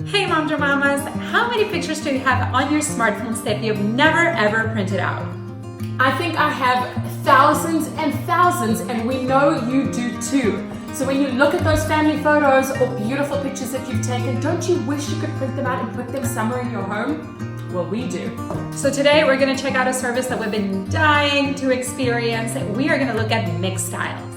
Hey Momjo Mamas, how many pictures do you have on your smartphones that you've never ever printed out? I think I have thousands and thousands, and we know you do too. So when you look at those family photos or beautiful pictures that you've taken, don't you wish you could print them out and put them somewhere in your home? Well, we do. So today we're going to check out a service that we've been dying to experience. We are going to look at Mixtiles.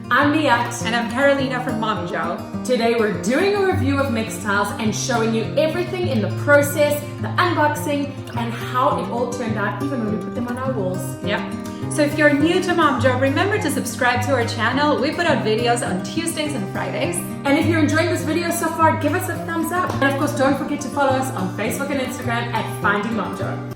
I'm Liat. And I'm Carolina from Momjo. Today we're doing a review of Mixtiles and showing you everything in the process, the unboxing, and how it all turned out even when we put them on our walls. Yep. So if you're new to Momjo, remember to subscribe to our channel. We put out videos on Tuesdays and Fridays. And if you're enjoying this video so far, give us a thumbs up. And of course, don't forget to follow us on Facebook and Instagram at Finding Momjo.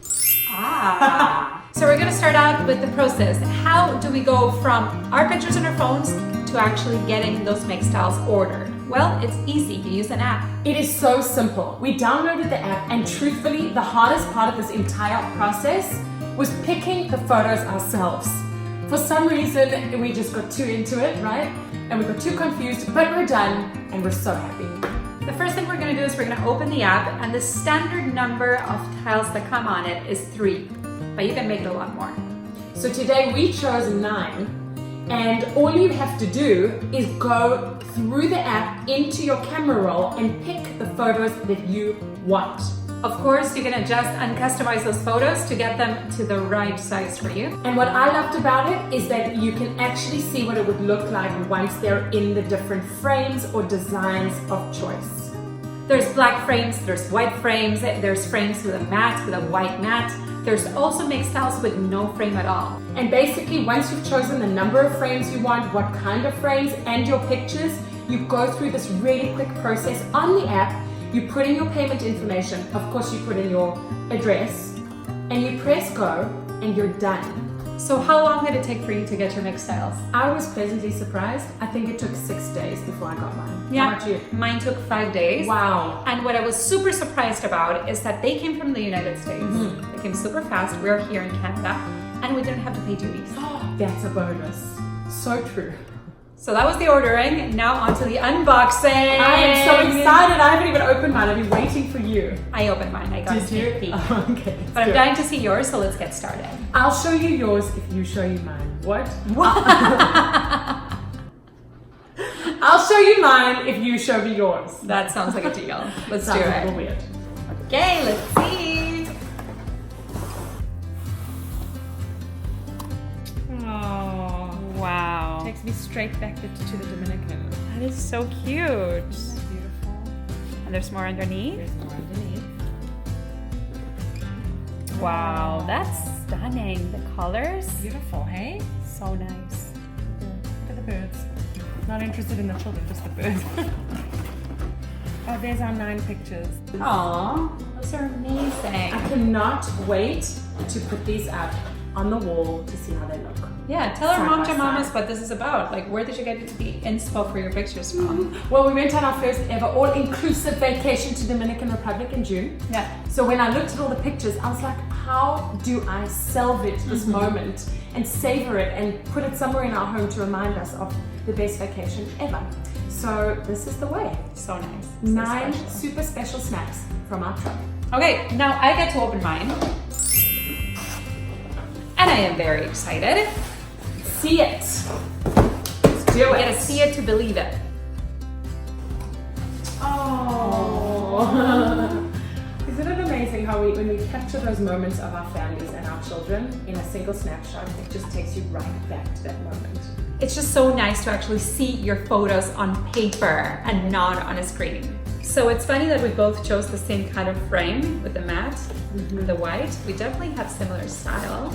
So we're going to start out with the process. How do we go from our pictures on our phones to actually getting those Mixtiles ordered? Well, it's easy. You use an app. It is so simple. We downloaded the app, and truthfully, the hardest part of this entire process was picking the photos ourselves. For some reason, we just got too into it, right? And we got too confused, but we're done, and we're so happy. The first thing we're going to do is we're going to open the app, and the standard number of tiles that come on it is 3, but you can make it a lot more. So today we chose 9, and all you have to do is go through the app into your camera roll and pick the photos that you want. Of course, you can adjust and customize those photos to get them to the right size for you. And what I loved about it is that you can actually see what it would look like once they're in the different frames or designs of choice. There's black frames, there's white frames, there's frames with a matte, with a white matte. There's also Mixtiles with no frame at all. And basically, once you've chosen the number of frames you want, what kind of frames, and your pictures, you go through this really quick process on the app. You put in your payment information, of course you put in your address, and you press go, and you're done. So how long did it take for you to get your Mixtiles? I was pleasantly surprised. I think it took 6 days before I got mine. Yeah, How about you? Mine took 5 days. Wow. And what I was super surprised about is that they came from the United States. Mm-hmm. They came super fast. We're here in Canada, and we didn't have to pay duties. Oh, that's a bonus. So true. So that was the ordering. Now on to the unboxing. I am so excited. I haven't even opened mine. I've been waiting for you. I opened mine. I got a sneak peek. Oh, okay. But I'm dying to see yours, so let's get started. I'll show you yours if you show you mine. What? I'll show you mine if you show me yours. That sounds like a deal. Let's do Sounds it. a little weird. Okay, let's see. Oh, wow. Takes me straight back to the Dominican. That is so cute. Beautiful. And there's more underneath. There's more underneath. Wow, that's stunning. The colors, Beautiful, hey? so nice. Look at the birds. Not interested in the children, just the birds. Oh, there's our 9 pictures. Aw, those are amazing. I cannot wait to put these up on the wall to see how they look. Yeah, tell our Side by Momjo Mamas side. what this is about. Like, where did you get the inspo for your pictures from? Well, we went on our first ever all-inclusive vacation to Dominican Republic in June. Yeah. So when I looked at all the pictures, I was like, how do I salvage this moment and savor it and put it somewhere in our home to remind us of the best vacation ever? So this is the way. So nice. 9 So special. super special snacks from our trip. Okay, now I get to open mine. And I am very excited. See it. Let's do You it. gotta see it to believe it. Oh. Isn't it amazing how when we capture those moments of our families and our children in a single snapshot, it just takes you right back to that moment. It's just so nice to actually see your photos on paper and not on a screen. So it's funny that we both chose the same kind of frame with the matte and the white. We definitely have similar style.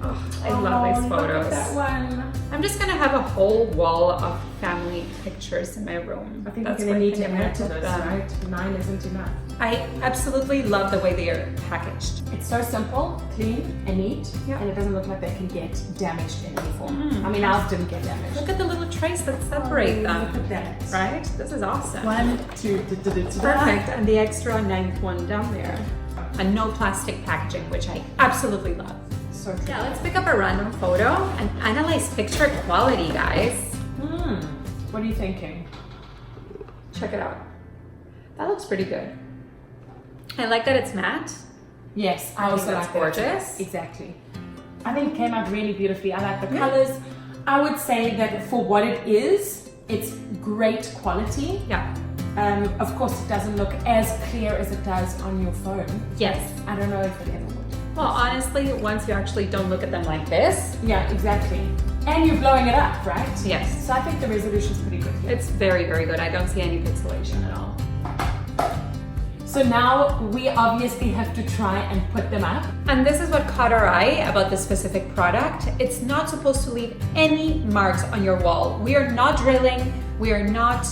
Oh, I love these Look at photos. that one. I'm just gonna have a whole wall of family pictures in my room. I think That's we're going to need where to I'm gonna add to put this, them. right? 9 isn't enough. I absolutely love the way they are packaged. It's so simple, clean, and neat, Yeah. and it doesn't look like they can get damaged in any form. I mean, ours didn't get damaged. Look at the little trays that separate them. Look at that. Right? This is awesome. 1, 2, Perfect. And the extra 9th one down there. And no plastic packaging, which I absolutely love. So true. Yeah, let's pick up a random photo and analyze picture quality, guys. What are you thinking? check it out. That looks pretty good. I like that it's matte. Yes, I think also that's like that. gorgeous. Exactly. I think it came out really beautifully. I like the colors. I would say that for what it is, it's great quality. Yeah. Of course, it doesn't look as clear as it does on your phone. Yes. I don't know if it ever would. Well, honestly, once you actually don't look at them like this. Yeah, exactly. And you're blowing it up, right? Yes. So I think the resolution's pretty good here. It's very, very good. I don't see any pixelation at all. So now we obviously have to try and put them up. And this is what caught our eye about this specific product. It's not supposed to leave any marks on your wall. We are not drilling. We are not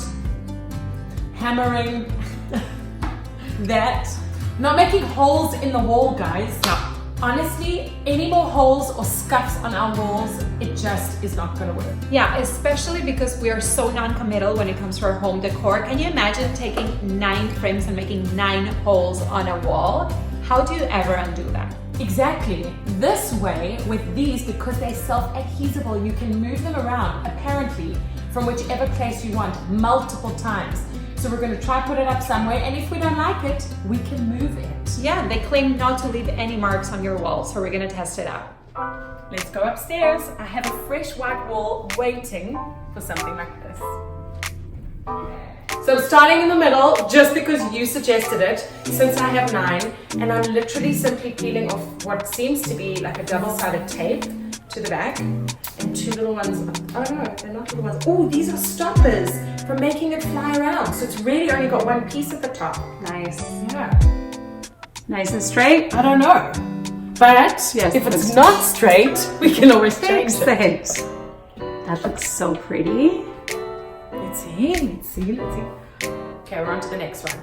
hammering that. Not making holes in the wall, guys. No. Honestly, any more holes or scuffs on our walls, it just is not gonna work. Yeah, especially because we are so non-committal when it comes to our home decor. Can you imagine taking 9 frames and making 9 holes on a wall? How do you ever undo that? Exactly. This way, with these, because they're self-adhesible, you can move them around, apparently, from whichever place you want, multiple times. So we're going to try put it up somewhere, and if we don't like it, we can move it. Yeah, they claim not to leave any marks on your wall, so we're going to test it out. Let's go upstairs. I have a fresh white wall waiting for something like this. So I'm starting in the middle just because you suggested it, since I have 9, and I'm literally simply peeling off what seems to be like a double-sided tape to the back, and 2 little ones. Oh no, they're not little ones. Oh, these are stoppers for making it fly around. So it's really only got one piece at the top. Nice. Yeah. Nice and straight. I don't know. But Yes, if it's not straight, we can always change Fix it. it. That looks so pretty. Let's see, let's see, let's see. Okay, we're on to the next one.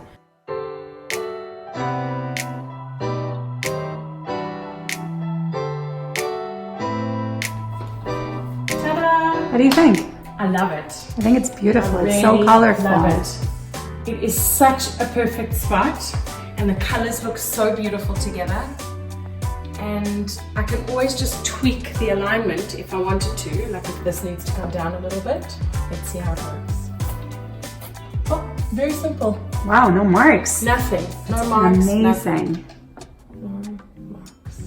Ta-da! What do you think? I love it. I think it's beautiful. I It's so really colorful. love it. It is such a perfect spot, and the colors look so beautiful together. And I can always just tweak the alignment if I wanted to, like if this needs to come down a little bit. Let's see how it works. Oh, very simple. Wow, no marks. Nothing. No marks. Amazing. Nothing. No marks.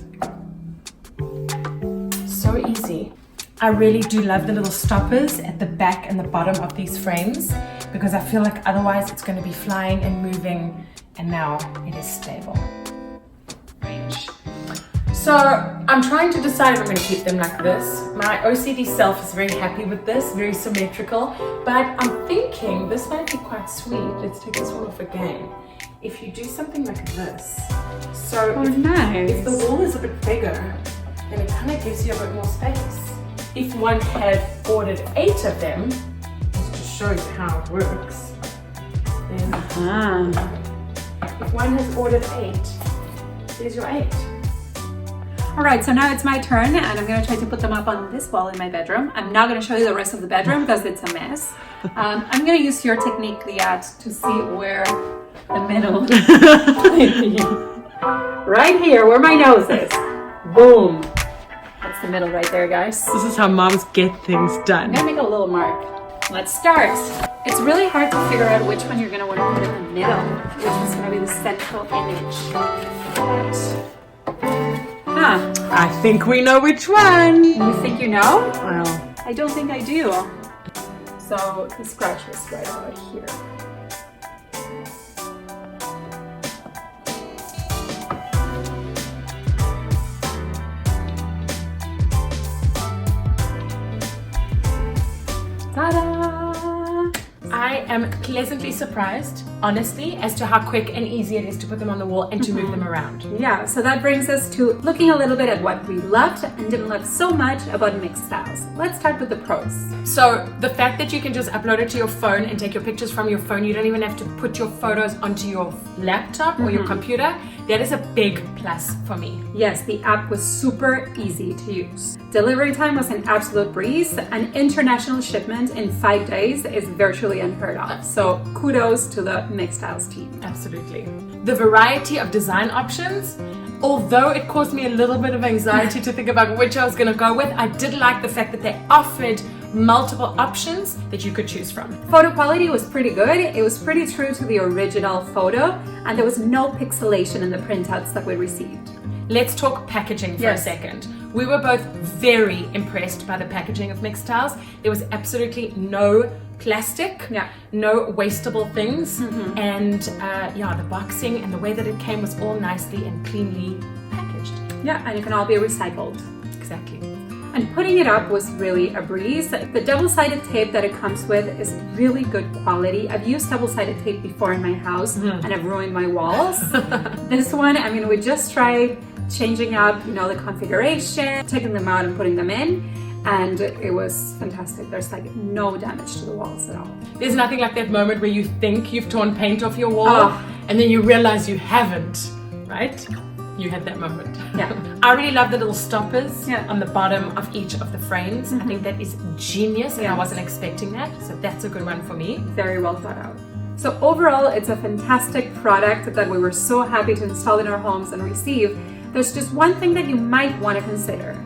So easy. I really do love the little stoppers at the back and the bottom of these frames, because I feel like otherwise it's going to be flying and moving, and now it is stable. So I'm trying to decide if I'm going to keep them like this. My OCD self is very happy with this, very symmetrical, but I'm thinking this might be quite sweet. Let's take this one off again. If you do something like this, so Oh, if nice. the wall is a bit bigger, then it kind of gives you a bit more space. If one had ordered 8 of them, just to show you how it works, then if one has ordered 8, there's your 8. All right, so now it's my turn, and I'm gonna try to put them up on this wall in my bedroom. I'm not gonna show you the rest of the bedroom because it's a mess. I'm gonna use your technique, Liat, to see where the middle. Right here, where my nose is. Boom. That's the middle right there, guys. This is how moms get things I'm done. gonna make a little mark. Let's start. It's really hard to figure out which one you're gonna want to put in the middle, which is gonna be the central image. I think we know which one. You think you know? Well, I don't think I do. So the scratch was right about here. Ta-da! I am pleasantly surprised, honestly, as to how quick and easy it is to put them on the wall and to move them around. Yeah, so that brings us to looking a little bit at what we loved and didn't love so much about Mixtiles. Let's start with the pros. So the fact that you can just upload it to your phone and take your pictures from your phone, you don't even have to put your photos onto your laptop or your computer. That is a big plus for me. Yes, the app was super easy to use. Delivery time was an absolute breeze, and international shipment in 5 days is virtually unheard of. So kudos to the Mixtiles team. Absolutely. The variety of design options, although it caused me a little bit of anxiety to think about which I was going to go with, I did like the fact that they offered multiple options that you could choose from. Photo quality was pretty good. It was pretty true to the original photo, and there was no pixelation in the printouts that we received. Let's talk packaging for a second. We were both very impressed by the packaging of Mixtiles. There was absolutely no plastic, no wastable things, and the boxing and the way that it came was all nicely and cleanly packaged. Yeah, and it can all be recycled. Exactly. And putting it up was really a breeze. The double-sided tape that it comes with is really good quality. I've used double-sided tape before in my house and I've ruined my walls. This one, I mean, we just tried changing up, the configuration, taking them out and putting them in, and it was fantastic. There's like no damage to the walls at all. There's nothing like that moment where you think you've torn paint off your wall and then you realize you haven't, right? You had that moment. Yeah. I really love the little stoppers on the bottom of each of the frames. I think that is genius and I wasn't expecting that, so that's a good one for me. Very well thought out. So overall, it's a fantastic product that we were so happy to install in our homes and receive. There's just one thing that you might want to consider.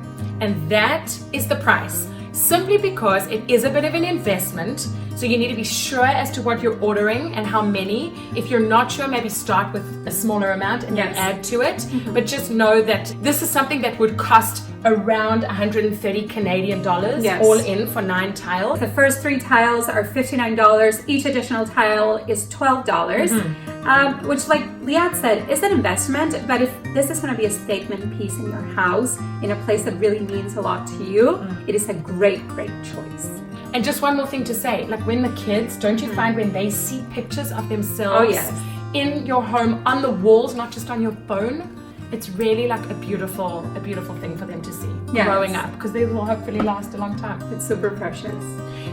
And that is the price. Simply because it is a bit of an investment, so you need to be sure as to what you're ordering and how many. If you're not sure, maybe start with a smaller amount and then add to it. But just know that this is something that would cost around 130 Canadian dollars all in for 9 tiles. The first 3 tiles are $59. Each additional tile is $12, which, like Liat said, is an investment. But if this is going to be a statement piece in your house, in a place that really means a lot to you, it is a great choice. And just one more thing to say, like when the kids, don't you find when they see pictures of themselves in your home, on the walls, not just on your phone, it's really like a beautiful thing for them to see growing up, because they will hopefully last a long time. It's super precious.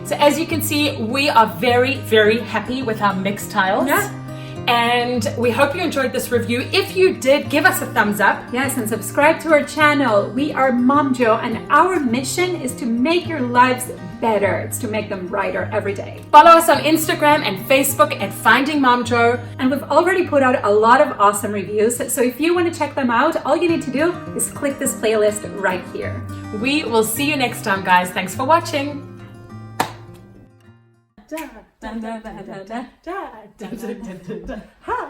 So as you can see, we are very, very happy with our Mixtiles. And we hope you enjoyed this review. If you did, give us a thumbs up. Yes, and subscribe to our channel. We are Momjo, and our mission is to make your lives better. It's to make them brighter every day. Follow us on Instagram and Facebook at Finding Momjo. And we've already put out a lot of awesome reviews. So if you want to check them out, all you need to do is click this playlist right here. We will see you next time, guys. Thanks for watching. Da, da, da, da, da, da, da, da, da, da, da, da.